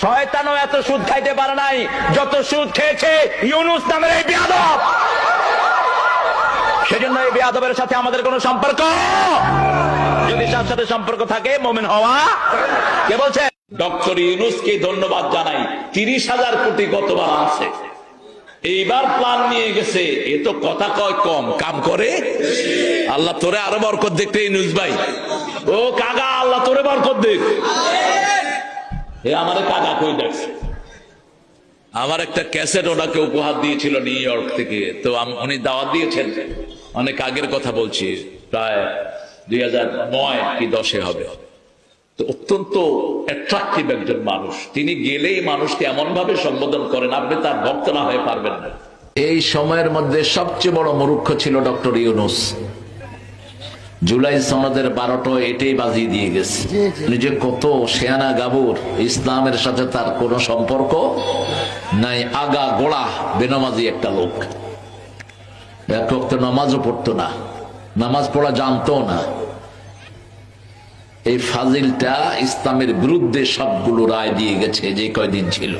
শয়তানও এত সুদ খাইতে পারে নাই যত সুদ খেয়েছে ইউনূস নামের এই বেয়াদব। সেজন্য এই বেয়াদবের সাথে আমাদের কোনো সম্পর্ক, যদি তার সাথে সম্পর্ক থাকে মুমিন হওয়া। কে বলছে? ডক্টর ইউনূসকে ধন্যবাদ জানাই, 30,000 কোটি গতবার আছে, এইবার প্ল্যান নিয়ে গেছে। এ তো কথা কয় কম, কাম করে। আল্লাহ তোরে আরো বরকত দেখতে ইউনূস ভাই। ও কাগা, আল্লাহ তোরে বরকত দেখ। এ আমারে কাগা কই দেখছে। আমার একটা ক্যাসেট ওনাকে উপহার দিয়েছিল নিউ ইয়র্ক থেকে, তো উনি দাওয়াত দিয়েছেন, অনেক আগের কথা বলছি, প্রায় 2009 কি 10 হবে। তো অত্যন্ত অ্যাট্রাকটিভ একজন মানুষ, তিনি গেলেই মানুষকে এমন ভাবে সম্বোধন করেন আপনি তার ভক্ত না হয়ে পারবেন না। এই সময়ের মধ্যে সবচেয়ে বড় মূর্খ ছিল ডক্টর ইউনূস। জুলাই সনদের 12টা এটাই বাজিয়ে দিয়ে গেছে। নিজে কত শেয়ানা গাবুর, ইসলামের সাথে তার কোনো সম্পর্ক নাই, আগা গোড়া বেনামাজি একটা লোক। এক ওয়াক্ত নামাজও পড়তো না, নামাজ পড়া জানতো না। এই ফাজিলটা ইসলামের বিরুদ্ধে সবগুলো রায় দিয়ে গেছে যে কয়দিন ছিল।